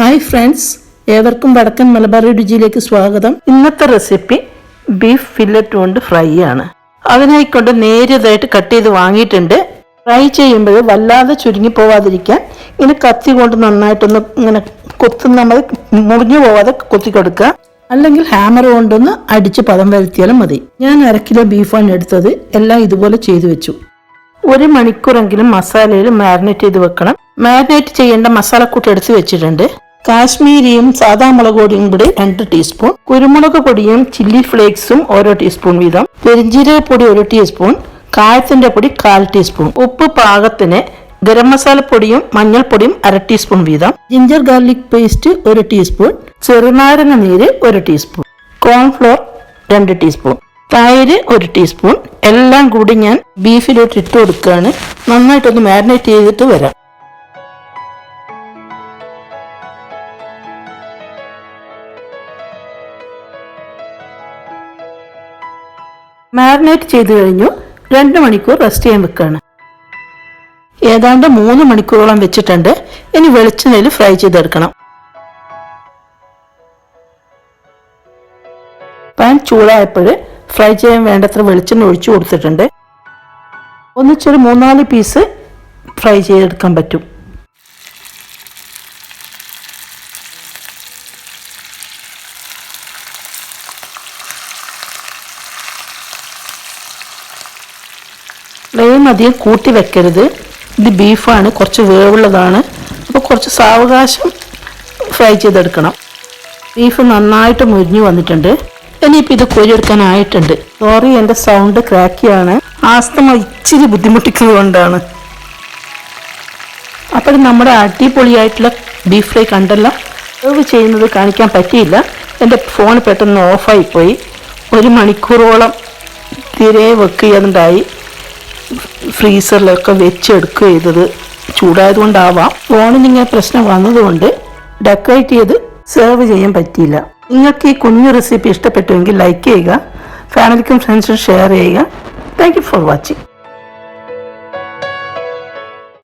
Hi friends, ഏവർക്കും വടക്കൻ മലബാർ രുചിയിലേക്ക് സ്വാഗതം. ഇന്നത്തെ റെസിപ്പി ബീഫ് ഫില്ലറ്റ് കൊണ്ട് ഫ്രൈ ആണ്. അതിനായിക്കൊണ്ട് നേരിയതായിട്ട് കട്ട് ചെയ്ത് വാങ്ങിയിട്ടുണ്ട്. ഫ്രൈ ചെയ്യുമ്പോൾ വല്ലാതെ ചുരുങ്ങി പോവാതിരിക്കാൻ ഇങ്ങനെ കത്തി കൊണ്ട് നന്നായിട്ടൊന്ന് ഇങ്ങനെ നമ്മൾ മുറിഞ്ഞു പോവാതെ കൊത്തി കൊടുക്കുക. അല്ലെങ്കിൽ ഹാമർ കൊണ്ടൊന്ന് അടിച്ച് പദം വരുത്തിയാലും മതി. ഞാൻ 1/2 കിലോ ബീഫാണ് എടുത്തത്. എല്ലാം ഇതുപോലെ ചെയ്തു വെച്ചു. 1 മണിക്കൂറെങ്കിലും മസാലയിൽ മാരിനേറ്റ് ചെയ്ത് വെക്കണം. മാരിനേറ്റ് ചെയ്യേണ്ട മസാലക്കൂട്ട് എടുത്ത് വെച്ചിട്ടുണ്ട്. കാശ്മീരിയും സാദാ മുളക് പൊടിയും കൂടി 2 ടീസ്പൂൺ, കുരുമുളക് പൊടിയും ചില്ലി ഫ്ലേക്സും ഓരോ ടീസ്പൂൺ വീതം, പെരിഞ്ജീരകപ്പൊടി 1 ടീസ്പൂൺ, കായത്തിന്റെ പൊടി 1/4 ടീസ്പൂൺ, ഉപ്പ് പാകത്തിന്, ഗരം മസാലപ്പൊടിയും മഞ്ഞൾപ്പൊടിയും 1/2 ടീസ്പൂൺ വീതം, ജിഞ്ചർ ഗാർലിക് പേസ്റ്റ് 1 ടീസ്പൂൺ, ചെറുനാരങ്ങ നീര് 1 ടീസ്പൂൺ, കോൺഫ്ലോർ 2 ടീസ്പൂൺ, തൈര് 1 ടീസ്പൂൺ. എല്ലാം കൂടി ഞാൻ ബീഫിലോട്ട് ഇട്ട് കൊടുക്കുകയാണ്. നന്നായിട്ടൊന്ന് മാരിനേറ്റ് ചെയ്തിട്ട് വരാം. മാരിനേറ്റ് ചെയ്ത് കഴിഞ്ഞു. 2 മണിക്കൂർ റെസ്റ്റ് ചെയ്യാൻ വെക്കുകയാണ്. ഏതാണ്ട് 3 മണിക്കൂറോളം വെച്ചിട്ടുണ്ട്. ഇനി വെളിച്ചെണ്ണയിൽ ഫ്രൈ ചെയ്തെടുക്കണം. പാൻ ചൂടായപ്പോൾ ഫ്രൈ ചെയ്യാൻ വേണ്ടത്ര വെളിച്ചെണ്ണ ഒഴിച്ചു കൊടുത്തിട്ടുണ്ട്. ഒന്നിച്ചൊരു 3-4 പീസ് ഫ്രൈ ചെയ്തെടുക്കാൻ പറ്റും. ഫ്ലെയിം അധികം കൂട്ടി വെക്കരുത്. ഇത് ബീഫാണ്, കുറച്ച് വേവുള്ളതാണ്. അപ്പോൾ കുറച്ച് സാവകാശം ഫ്രൈ ചെയ്തെടുക്കണം. ബീഫ് നന്നായിട്ട് മുരിഞ്ഞു വന്നിട്ടുണ്ട്. ഇനിയിപ്പോൾ ഇത് കോരിയെടുക്കാനായിട്ടുണ്ട്. സോറി, എൻ്റെ സൗണ്ട് ക്രാക്കിയാണ്. ആസ്തമ ഇച്ചിരി ബുദ്ധിമുട്ടിക്കുന്നത് കൊണ്ടാണ്. അപ്പോൾ നമ്മുടെ അടിപൊളിയായിട്ടുള്ള ബീഫ് ഫ്രൈ കണ്ടല്ലോ. സെർവ് ചെയ്യുന്നത് കാണിക്കാൻ പറ്റിയില്ല. എൻ്റെ ഫോൺ പെട്ടെന്ന് ഓഫായിപ്പോയി. 1 മണിക്കൂറോളം തീരെ വർക്ക് ചെയ്യാനുണ്ടായി. ഫ്രീസറിലൊക്കെ വെച്ചെടുക്കുക ചെയ്തത് ചൂടായതുകൊണ്ടാവാം. ഫോണിനിങ്ങനെ പ്രശ്നം വന്നതുകൊണ്ട് ഡെക്കറേറ്റ് ചെയ്ത് സെർവ് ചെയ്യാൻ പറ്റിയില്ല. നിങ്ങൾക്ക് ഈ കുഞ്ഞു റെസിപ്പി ഇഷ്ടപ്പെട്ടുവെങ്കിൽ ലൈക്ക് ചെയ്യുക, ഫാമിലിക്കും ഫ്രണ്ട്സിനും ഷെയർ ചെയ്യുക. Thank you for watching.